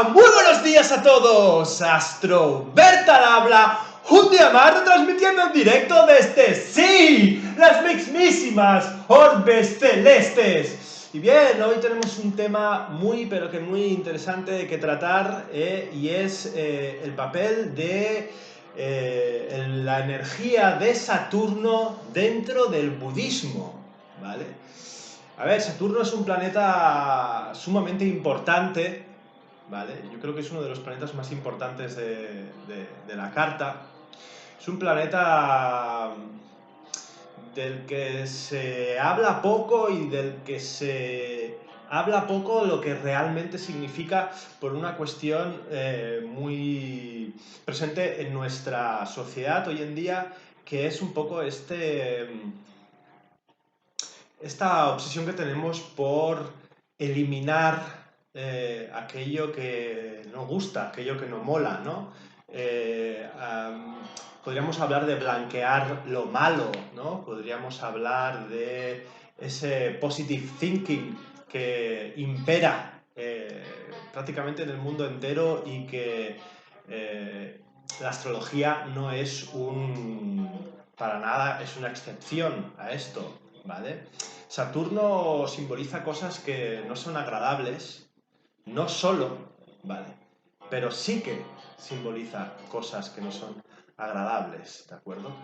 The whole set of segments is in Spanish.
Muy buenos días a todos, Astroberta al habla, un día más retransmitiendo en directo desde, sí, las mismísimas orbes celestes. Y bien, hoy tenemos un tema muy interesante que tratar, y es el papel de la energía de Saturno dentro del budismo, ¿vale? A ver, Saturno es un planeta sumamente importante, ¿vale? Yo creo que es uno de los planetas más importantes de la carta. Es un planeta del que se habla poco y del que se habla poco lo que realmente significa por una cuestión muy presente en nuestra sociedad hoy en día, que es un poco esta obsesión que tenemos por eliminar aquello que no gusta, aquello que no mola, ¿no? Podríamos hablar de blanquear lo malo, ¿no? Podríamos hablar de ese positive thinking que impera prácticamente en el mundo entero y que la astrología no es para nada es una excepción a esto, ¿vale? Saturno simboliza cosas que no son agradables, no solo, ¿vale? Pero sí que simboliza cosas que no son agradables, ¿de acuerdo?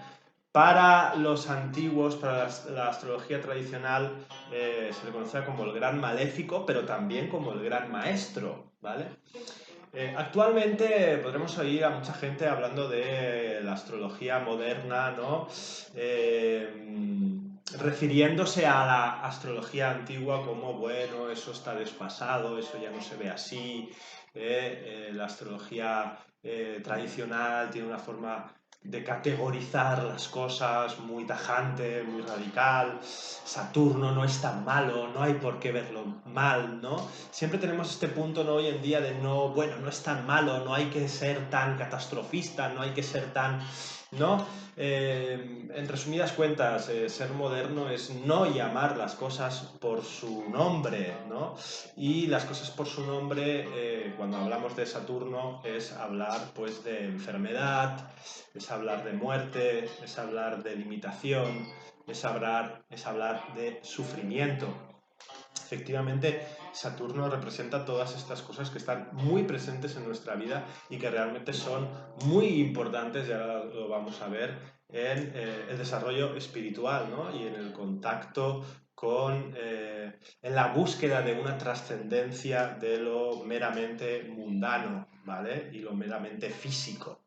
Para los antiguos, para la astrología tradicional, se le conocía como el gran maléfico, pero también como el gran maestro, ¿vale? Actualmente podremos oír a mucha gente hablando de la astrología moderna, ¿no? Refiriéndose a la astrología antigua como, bueno, eso está desfasado, eso ya no se ve así, la astrología tradicional tiene una forma de categorizar las cosas muy tajante, muy radical. Saturno no es tan malo, no hay por qué verlo mal, ¿no? Siempre tenemos este punto, ¿no? Hoy en día de no, bueno, no es tan malo, no hay que ser tan catastrofista, no hay que ser tan, ¿no? En resumidas cuentas, ser moderno es no llamar las cosas por su nombre, ¿no? Y las cosas por su nombre, cuando hablamos de Saturno, es hablar pues de enfermedad, es hablar de muerte, es hablar de limitación, es hablar de sufrimiento. Efectivamente, Saturno representa todas estas cosas que están muy presentes en nuestra vida y que realmente son muy importantes, ya lo vamos a ver, en el desarrollo espiritual, ¿no? Y en el contacto en la búsqueda de una trascendencia de lo meramente mundano, ¿vale? Y lo meramente físico,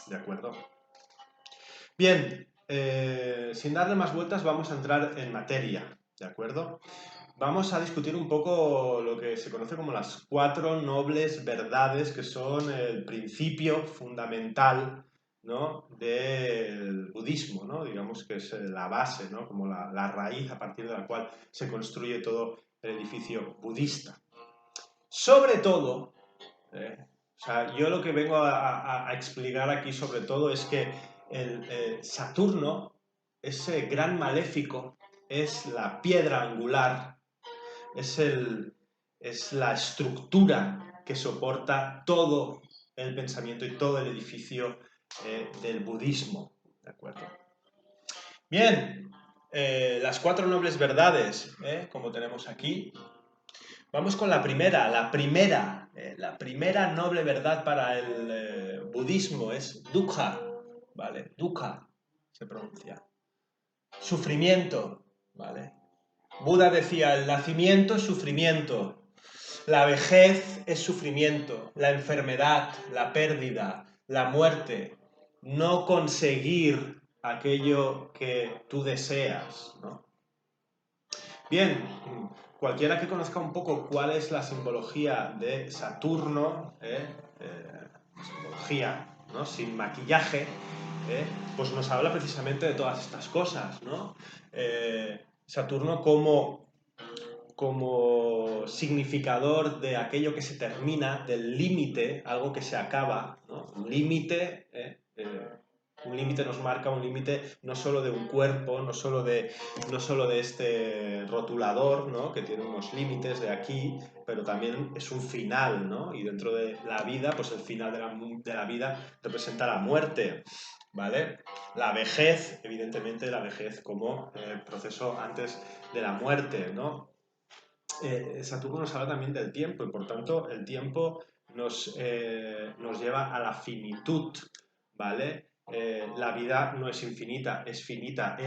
¿de acuerdo? Bien, sin darle más vueltas vamos a entrar en materia, ¿de acuerdo? Vamos a discutir un poco lo que se conoce como las 4 nobles verdades, que son el principio fundamental, ¿no? Del budismo, ¿no? Digamos que es la base, ¿no? Como la raíz a partir de la cual se construye todo el edificio budista. Sobre todo, o sea, yo lo que vengo a explicar aquí sobre todo es que el Saturno, ese gran maléfico, es la piedra angular, es, es la estructura que soporta todo el pensamiento y todo el edificio del budismo, ¿de acuerdo? Bien, las 4 nobles verdades, como tenemos aquí. Vamos con la primera. La primera noble verdad para el budismo es dukkha, ¿vale? Dukkha se pronuncia. Sufrimiento, ¿vale? Buda decía, el nacimiento es sufrimiento, la vejez es sufrimiento, la enfermedad, la pérdida, la muerte, no conseguir aquello que tú deseas, ¿no? Bien, cualquiera que conozca un poco cuál es la simbología de Saturno, simbología, ¿no? Sin maquillaje, pues nos habla precisamente de todas estas cosas, ¿no? Saturno como significador de aquello que se termina, del límite, algo que se acaba, ¿no? Un límite Un límite nos marca un límite no solo de un cuerpo, no solo de este rotulador, ¿no? Que tiene unos límites de aquí, pero también es un final, ¿no? Y dentro de la vida, pues el final de la vida representa la muerte, ¿vale? La vejez, evidentemente la vejez como proceso antes de la muerte, ¿no? Saturno nos habla también del tiempo y por tanto el tiempo nos lleva a la finitud, ¿vale? La vida no es infinita, es finita,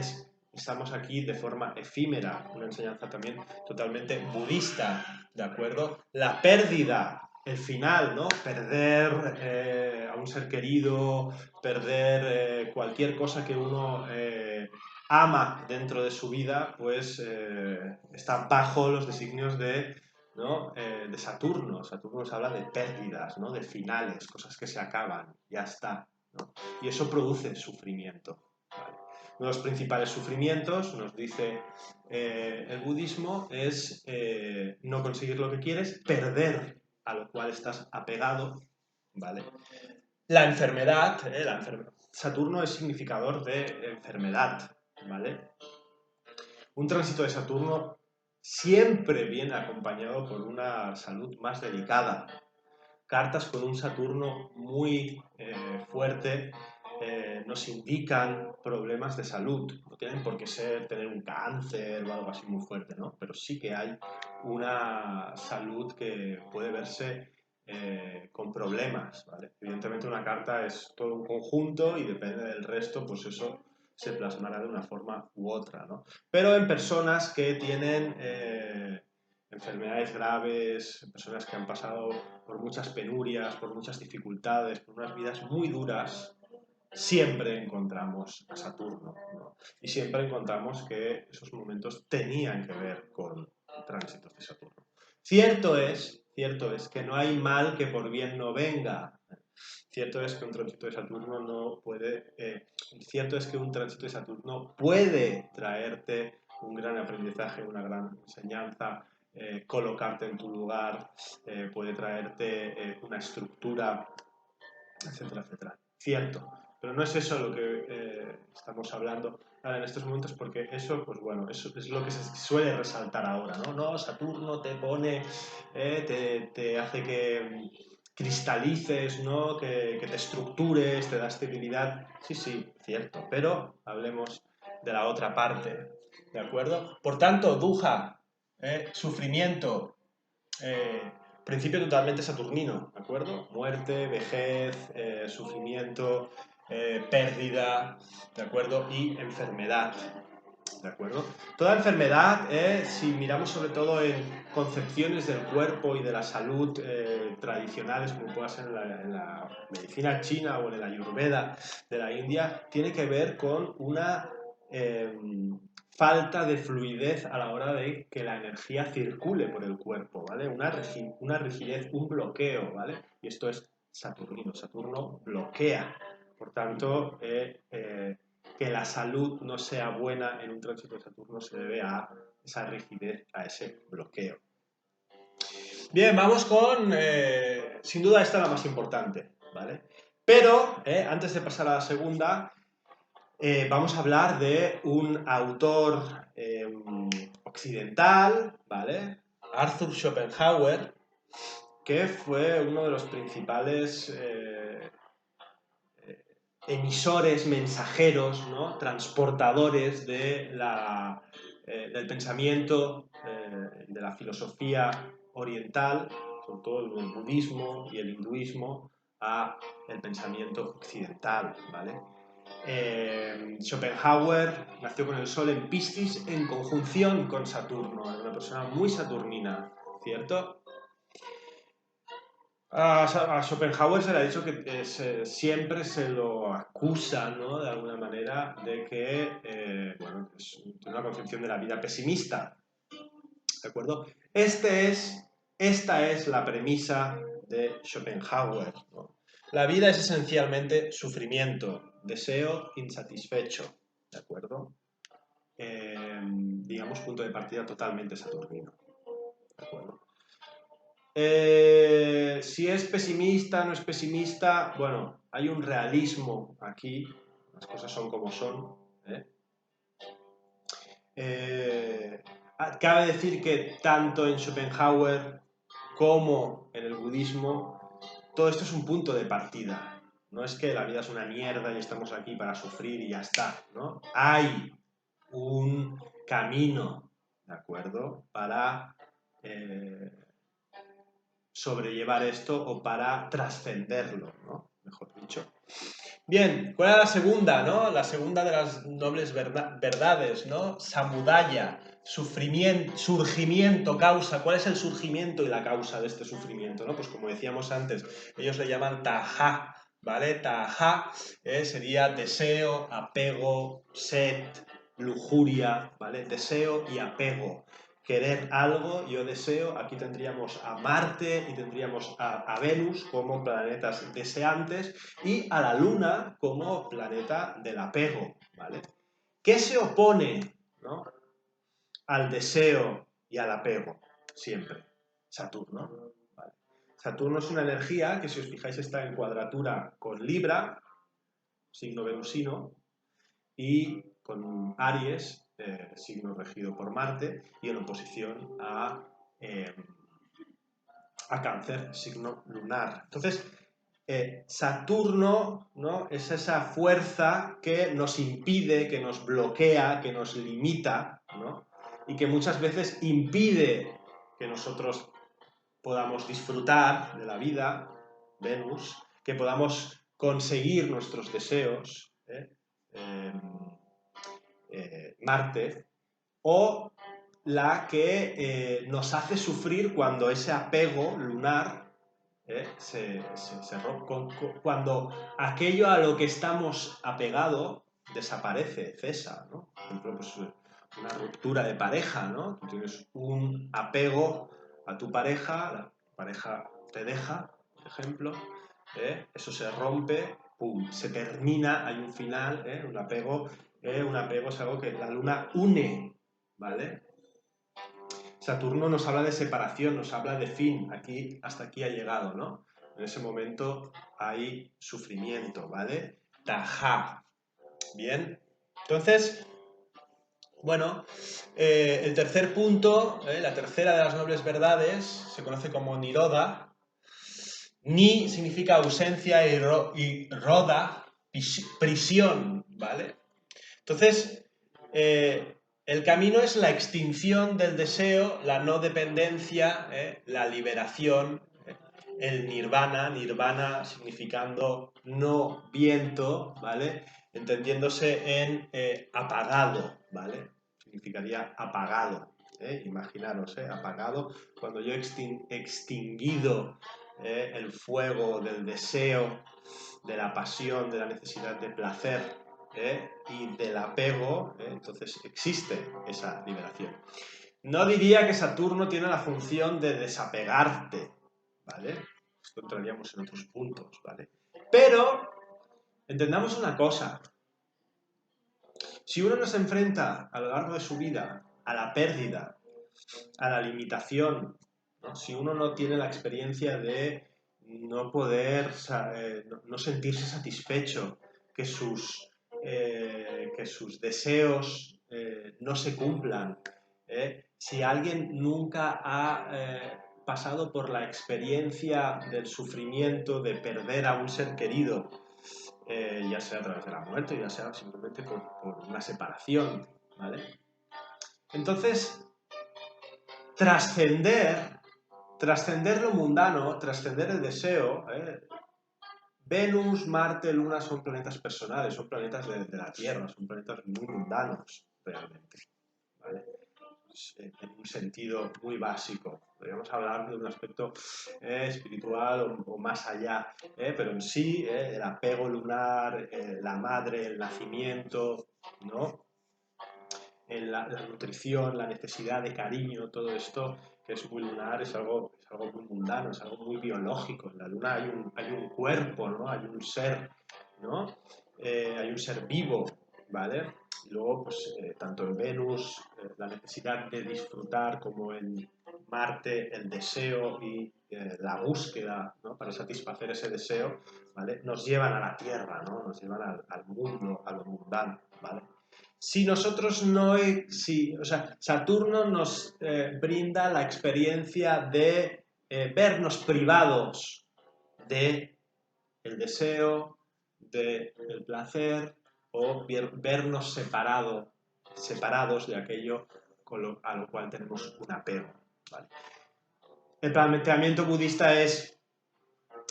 estamos aquí de forma efímera, una enseñanza también totalmente budista, ¿de acuerdo? La pérdida, el final, ¿no? Perder a un ser querido, perder cualquier cosa que uno ama dentro de su vida, pues está bajo los designios ¿no? De Saturno. Saturno nos habla de pérdidas, ¿no? De finales, cosas que se acaban, ya está, ¿no? Y eso produce sufrimiento. ¿Vale? Uno de los principales sufrimientos, nos dice el budismo, es no conseguir lo que quieres, perder a lo cual estás apegado, ¿vale? La enfermedad, Saturno es significador de enfermedad, ¿vale? Un tránsito de Saturno siempre viene acompañado por una salud más delicada. Cartas con un Saturno muy fuerte nos indican problemas de salud. No tienen por qué tener un cáncer o algo así muy fuerte, ¿no? Pero sí que hay una salud que puede verse con problemas, ¿vale? Evidentemente una carta es todo un conjunto y depende del resto, pues eso se plasmará de una forma u otra, ¿no? Pero en personas que tienen enfermedades graves, personas que han pasado por muchas penurias, por muchas dificultades, por unas vidas muy duras, siempre encontramos a Saturno, ¿no? Y siempre encontramos que esos momentos tenían que ver con tránsitos de Saturno. Cierto es que no hay mal que por bien no venga. Cierto es que un tránsito de Saturno no puede. Cierto es que un tránsito de Saturno puede traerte un gran aprendizaje, una gran enseñanza, colocarte en tu lugar, puede traerte una estructura, etcétera, etcétera. Cierto, pero no es eso lo que estamos hablando en estos momentos, porque eso, pues bueno, eso es lo que se suele resaltar ahora, ¿no? No, Saturno te pone, te hace que cristalices, ¿no? Que te estructures, te da estabilidad. Sí, sí, cierto, pero hablemos de la otra parte, ¿de acuerdo? Por tanto, duja, sufrimiento, principio totalmente saturnino, ¿de acuerdo? Muerte, vejez, sufrimiento, pérdida, ¿de acuerdo? Y enfermedad, ¿de acuerdo? Toda enfermedad, si miramos sobre todo en concepciones del cuerpo y de la salud tradicionales, como pueda ser en la medicina china o en la Ayurveda de la India, tiene que ver con una eh, falta de fluidez a la hora de que la energía circule por el cuerpo, ¿vale? Una rigidez, un bloqueo, ¿vale? Y esto es Saturnino. Saturno bloquea. Por tanto, que la salud no sea buena en un tránsito de Saturno se debe a esa rigidez, a ese bloqueo. Bien, vamos con, sin duda esta es la más importante, ¿vale? Pero, antes de pasar a la segunda, vamos a hablar de un autor occidental, ¿vale? Arthur Schopenhauer, que fue uno de los principales emisores, mensajeros, ¿no? Transportadores del pensamiento, de la filosofía oriental, sobre todo el budismo y el hinduismo, a el pensamiento occidental, ¿vale? Schopenhauer nació con el Sol en Piscis en conjunción con Saturno, era una persona muy saturnina, ¿cierto? A Schopenhauer se le ha dicho que siempre se lo acusa, ¿no? De alguna manera, de que bueno, tiene una concepción de la vida pesimista, ¿de acuerdo? Esta es la premisa de Schopenhauer, ¿no? La vida es esencialmente sufrimiento, deseo insatisfecho, ¿de acuerdo? Digamos, punto de partida totalmente saturnino, ¿de acuerdo? Si es pesimista, no es pesimista, bueno, hay un realismo aquí, las cosas son como son. Cabe decir que tanto en Schopenhauer como en el budismo, todo esto es un punto de partida. No es que la vida es una mierda y estamos aquí para sufrir y ya está, ¿no? Hay un camino, ¿de acuerdo?, para sobrellevar esto o para trascenderlo, ¿no? Mejor dicho. Bien, ¿cuál era la segunda, no? La segunda de las nobles verdades, ¿no? Samudaya, sufrimiento, surgimiento, causa. ¿Cuál es el surgimiento y la causa de este sufrimiento, no? Pues como decíamos antes, ellos le llaman taha, ¿vale? Taha sería deseo, apego, sed, lujuria, ¿vale? Deseo y apego. Querer algo, yo deseo, aquí tendríamos a Marte y tendríamos a Venus como planetas deseantes y a la Luna como planeta del apego, ¿vale? ¿Qué se opone, ¿no?, al deseo y al apego? Siempre. Saturno, ¿vale? Saturno es una energía que, si os fijáis, está en cuadratura con Libra, signo venusino, y con Aries, signo regido por Marte, y en oposición a Cáncer, signo lunar. Entonces, Saturno, ¿no?, es esa fuerza que nos impide, que nos bloquea, que nos limita, ¿no?, y que muchas veces impide que nosotros podamos disfrutar de la vida, Venus, que podamos conseguir nuestros deseos, Marte, o la que nos hace sufrir cuando ese apego lunar se rompe, cuando aquello a lo que estamos apegados desaparece, cesa, ¿no? Por ejemplo, pues una ruptura de pareja, ¿no? Tú tienes un apego a tu pareja, la pareja te deja, por ejemplo, eso se rompe, pum, se termina, hay un final, un apego es algo que la luna une, ¿vale? Saturno nos habla de separación, nos habla de fin, aquí, hasta aquí ha llegado, ¿no? En ese momento hay sufrimiento, ¿vale? Taja. Bien. Entonces, bueno, el tercer punto, la tercera de las nobles verdades, se conoce como Nirodha. Ni significa ausencia y roda, prisión, ¿vale? Entonces, el camino es la extinción del deseo, la no dependencia, la liberación, el nirvana significando no viento, ¿vale? Entendiéndose en apagado, ¿vale? Significaría apagado, imaginaros, apagado. Cuando yo he extinguido el fuego del deseo, de la pasión, de la necesidad de placer, y del apego, entonces existe esa liberación. No diría que Saturno tiene la función de desapegarte, ¿vale? Esto entraríamos en otros puntos, ¿vale? Pero entendamos una cosa. Si uno no se enfrenta a lo largo de su vida a la pérdida, a la limitación, ¿no?, si uno no tiene la experiencia de no poder, no sentirse satisfecho, que sus deseos no se cumplan, si alguien nunca ha pasado por la experiencia del sufrimiento de perder a un ser querido, ya sea a través de la muerte, ya sea simplemente por una separación, ¿vale? Entonces, trascender lo mundano, trascender el deseo, Venus, Marte, Luna son planetas personales, son planetas de la Tierra, son planetas muy mundanos, realmente, ¿vale? En un sentido muy básico. Podríamos hablar de un aspecto espiritual o más allá, pero en sí, el apego lunar, la madre, el nacimiento, ¿no?, la nutrición, la necesidad de cariño, todo esto que es muy lunar, es algo muy mundano, es algo muy biológico. En la luna hay un cuerpo, ¿no?, hay un ser, ¿no?, hay un ser vivo, ¿vale? Y luego, pues, tanto en Venus, la necesidad de disfrutar como en Marte, el deseo y la búsqueda, ¿no?, para satisfacer ese deseo, ¿vale?, nos llevan a la Tierra, ¿no?, nos llevan al mundo, a lo mundano, ¿vale? Si nosotros no... o sea, Saturno nos brinda la experiencia de vernos privados de el deseo, del placer, o vernos separados de aquello a lo cual tenemos un apego, ¿vale? El planteamiento budista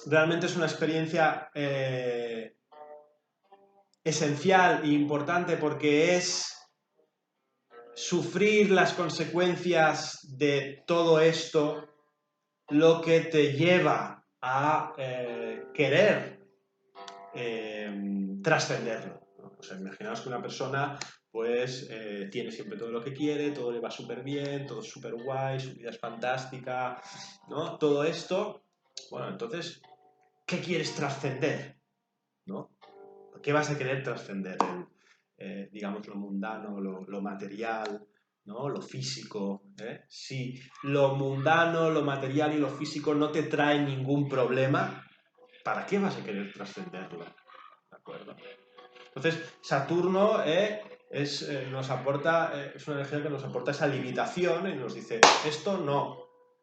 realmente es una experiencia esencial e importante, porque es sufrir las consecuencias de todo esto lo que te lleva a querer trascenderlo, ¿no? O sea, imaginaos que una persona pues tiene siempre todo lo que quiere, todo le va súper bien, todo es súper guay, su vida es fantástica, ¿no? Todo esto, bueno, entonces, ¿qué quieres trascender? ¿No? ¿Qué vas a querer trascender? Digamos, lo mundano, lo material, ¿no?, lo físico, ¿eh? Si lo mundano, lo material y lo físico no te traen ningún problema, ¿para qué vas a querer trascenderlo? ¿De acuerdo? Entonces, Saturno nos aporta, es una energía que nos aporta esa limitación y nos dice, esto no,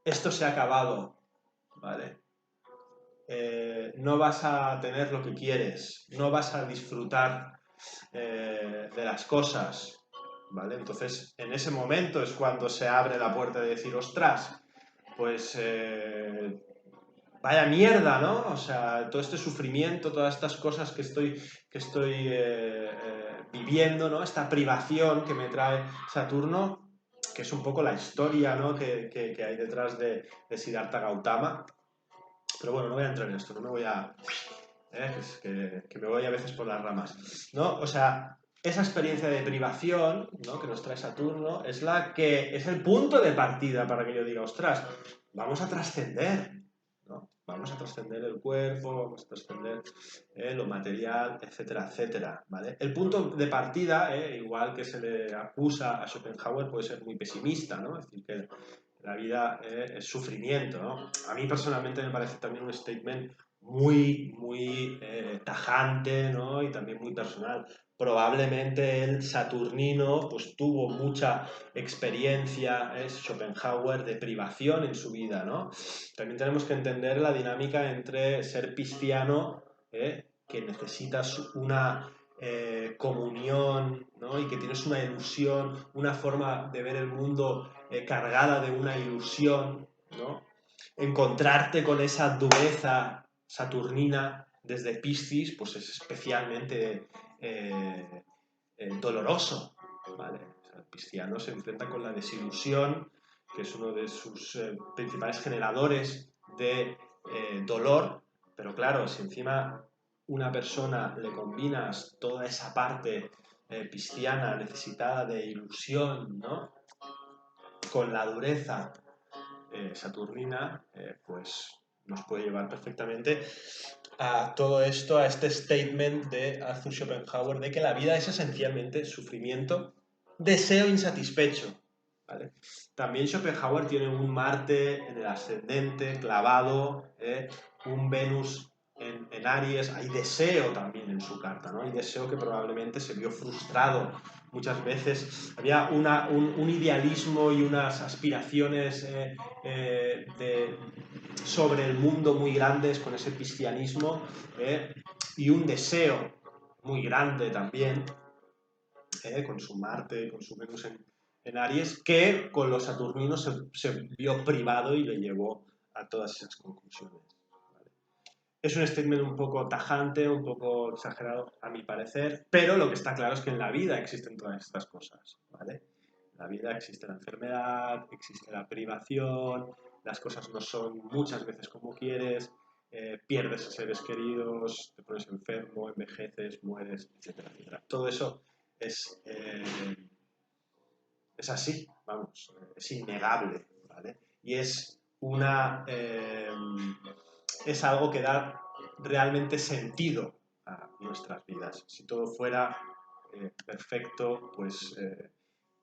esto se ha acabado, ¿vale? No vas a tener lo que quieres, no vas a disfrutar de las cosas, ¿vale? Entonces, en ese momento es cuando se abre la puerta de decir, ostras, pues vaya mierda, ¿no? O sea, todo este sufrimiento, todas estas cosas que estoy viviendo, ¿no? Esta privación que me trae Saturno, que es un poco la historia, ¿no?, que hay detrás de Siddhartha Gautama. Pero bueno, no voy a entrar en esto, no me voy a... que me voy a veces por las ramas, ¿no? O sea, esa experiencia de privación, ¿no?, que nos trae Saturno es el punto de partida para que yo diga, ostras, vamos a trascender, ¿no? Vamos a trascender el cuerpo, vamos a trascender lo material, etcétera, etcétera, ¿vale? El punto de partida, igual que se le acusa a Schopenhauer, puede ser muy pesimista, ¿no? Es decir, que la vida es sufrimiento, ¿no? A mí personalmente me parece también un statement muy, muy tajante, ¿no?, y también muy personal. Probablemente el saturnino pues tuvo mucha experiencia, Schopenhauer, de privación en su vida, ¿no? También tenemos que entender la dinámica entre ser pisciano, que necesitas una comunión, ¿no?, y que tienes una ilusión, una forma de ver el mundo cargada de una ilusión, ¿no? Encontrarte con esa dureza saturnina desde Piscis, pues es especialmente doloroso, ¿vale? O sea, el pisciano se enfrenta con la desilusión, que es uno de sus principales generadores de dolor, pero claro, si encima una persona le combinas toda esa parte pisciana necesitada de ilusión, ¿no?, con la dureza saturnina, pues nos puede llevar perfectamente a todo esto, a este statement de Arthur Schopenhauer de que la vida es esencialmente sufrimiento, deseo insatisfecho, ¿vale? También Schopenhauer tiene un Marte en el ascendente clavado, un Venus en Aries, hay deseo también en su carta, ¿no? Hay deseo que probablemente se vio frustrado muchas veces. Había un idealismo y unas aspiraciones sobre el mundo muy grandes con ese piscianismo, y un deseo muy grande también, con su Marte, con su Venus en Aries, que con los saturninos se vio privado y le llevó a todas esas conclusiones. ¿Vale? Es un statement un poco tajante, un poco exagerado a mi parecer, pero lo que está claro es que en la vida existen todas estas cosas, ¿vale? En la vida existe la enfermedad, existe la privación, las cosas no son muchas veces como quieres, pierdes a seres queridos, te pones enfermo, envejeces, mueres, etcétera, etcétera. Todo eso es así, vamos, es innegable, ¿vale? Y es es algo que da realmente sentido a nuestras vidas. Si todo fuera perfecto, pues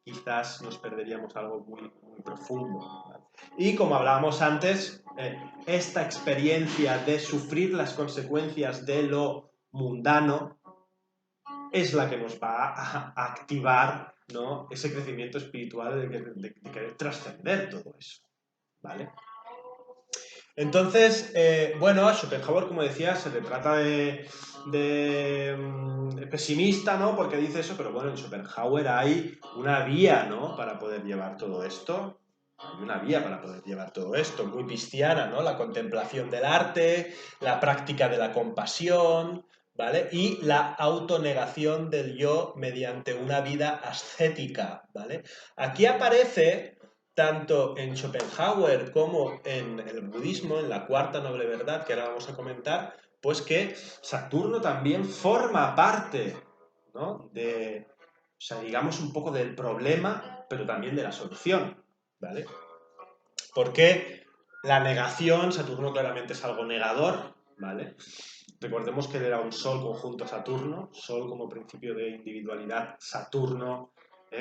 quizás nos perderíamos algo muy, muy profundo, ¿vale? Y como hablábamos antes, esta experiencia de sufrir las consecuencias de lo mundano es la que nos va a activar, ¿no?, ese crecimiento espiritual de querer trascender todo eso, ¿vale? Entonces, bueno, a Schopenhauer, como decía, se le trata de pesimista, ¿no?, porque dice eso, pero bueno, en Schopenhauer hay una vía, ¿no?, para poder llevar todo esto. Hay una vía para poder llevar todo esto, muy pistiana, ¿no? La contemplación del arte, la práctica de la compasión, ¿vale? Y la autonegación del yo mediante una vida ascética, ¿vale? Aquí aparece, tanto en Schopenhauer como en el budismo, en la cuarta noble verdad, que ahora vamos a comentar, pues que Saturno también forma parte, ¿no?, de, o sea, digamos, un poco del problema, pero también de la solución, ¿vale? Porque la negación, Saturno claramente es algo negador, ¿vale? Recordemos que él era un Sol conjunto a Saturno, Sol como principio de individualidad, Saturno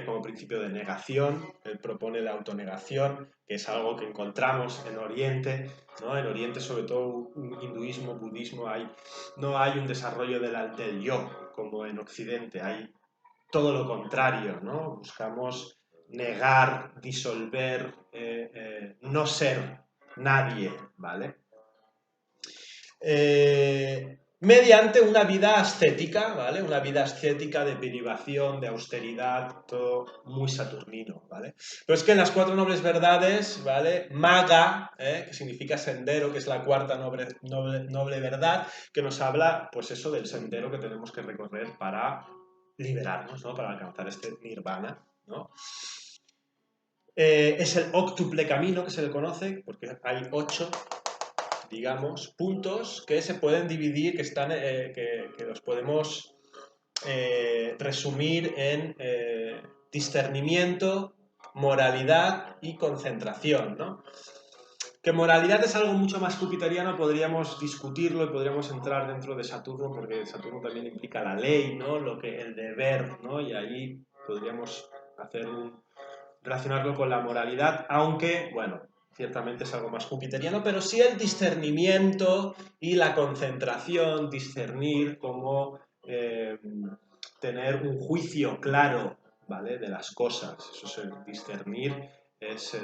como principio de negación. Él propone la autonegación, que es algo que encontramos en Oriente, ¿no? En Oriente, sobre todo hinduismo, budismo, no hay un desarrollo del yo como en Occidente, hay todo lo contrario, ¿no? Buscamos negar, disolver, no ser nadie, ¿vale? Mediante una vida ascética, ¿vale? Una vida ascética de privación, de austeridad, todo muy saturnino, ¿vale? Pero es que en las cuatro nobles verdades, ¿vale? Maga, que significa sendero, que es la cuarta noble verdad, que nos habla, pues eso, del sendero que tenemos que recorrer para liberarnos, ¿no?, para alcanzar este nirvana, ¿no? Es el óctuple camino que se le conoce, porque hay 8, digamos, puntos que se pueden dividir, que los podemos resumir en discernimiento, moralidad y concentración, ¿no? Que moralidad es algo mucho más jupiteriano, podríamos discutirlo y podríamos entrar dentro de Saturno, porque Saturno también implica la ley, ¿no?, el deber, ¿no? Y ahí podríamos relacionarlo con la moralidad, aunque, bueno, ciertamente es algo más jupiteriano, pero sí el discernimiento y la concentración, discernir como tener un juicio claro, ¿vale?, de las cosas. Eso es discernir, es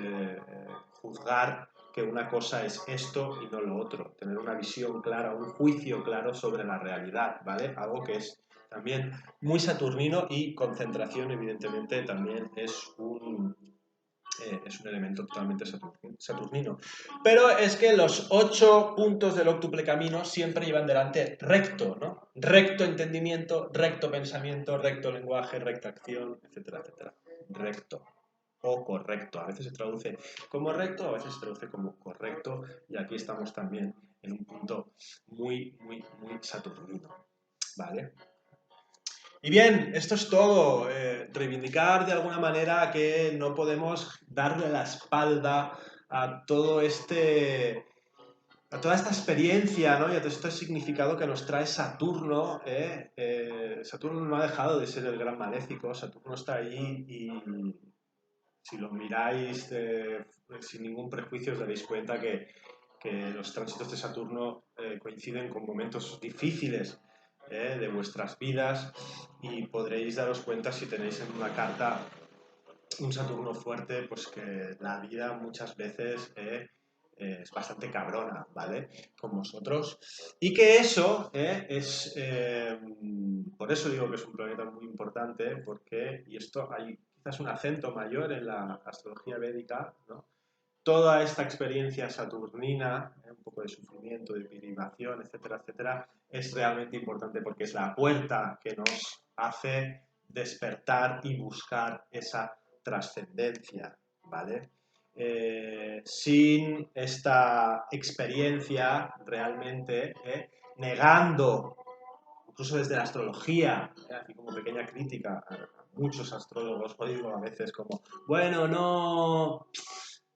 juzgar que una cosa es esto y no lo otro, tener una visión clara, un juicio claro sobre la realidad, ¿vale? Algo que es también muy saturnino, y concentración, evidentemente, también es un elemento totalmente saturnino. Pero es que los 8 puntos del óctuple camino siempre llevan delante recto, ¿no? Recto entendimiento, recto pensamiento, recto lenguaje, recta acción, etcétera, etcétera. Recto o correcto. A veces se traduce como recto, a veces se traduce como correcto, y aquí estamos también en un punto muy, muy, muy saturnino, ¿vale? Y bien, esto es todo. Reivindicar de alguna manera que no podemos darle la espalda a todo a toda esta experiencia, ¿no?, y a todo este significado que nos trae Saturno. Saturno no ha dejado de ser el gran maléfico, Saturno está ahí, y si lo miráis sin ningún prejuicio os daréis cuenta que los tránsitos de Saturno coinciden con momentos difíciles de vuestras vidas, y podréis daros cuenta, si tenéis en una carta un Saturno fuerte, pues que la vida muchas veces es bastante cabrona, ¿vale?, con vosotros, y que eso por eso digo que es un planeta muy importante, porque, y esto hay quizás un acento mayor en la astrología védica, ¿no?, toda esta experiencia saturnina, un poco de sufrimiento, de privación, etcétera, etcétera, es realmente importante, porque es la puerta que nos hace despertar y buscar esa trascendencia, ¿vale? Sin esta experiencia, realmente, negando, incluso desde la astrología, así como pequeña crítica a muchos astrólogos, oigo a veces como, bueno,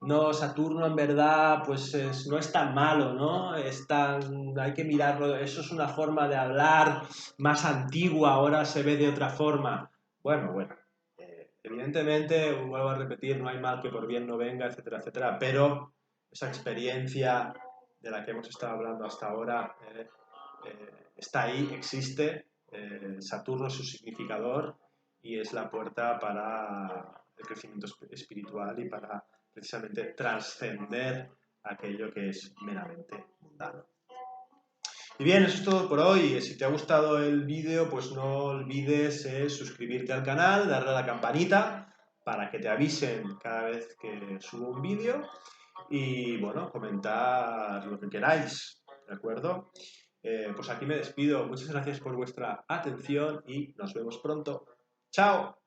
no, Saturno en verdad pues no es tan malo, ¿no? Hay que mirarlo, eso es una forma de hablar más antigua, ahora se ve de otra forma. Bueno, Evidentemente, vuelvo a repetir, no hay mal que por bien no venga, etcétera, etcétera, pero esa experiencia de la que hemos estado hablando hasta ahora está ahí, existe. Saturno es su significador y es la puerta para el crecimiento espiritual y para precisamente trascender aquello que es meramente mundano. Y bien, eso es todo por hoy. Si te ha gustado el vídeo, pues no olvides suscribirte al canal, darle a la campanita para que te avisen cada vez que subo un vídeo y bueno, comentar lo que queráis, ¿de acuerdo? Pues aquí me despido. Muchas gracias por vuestra atención y nos vemos pronto. ¡Chao!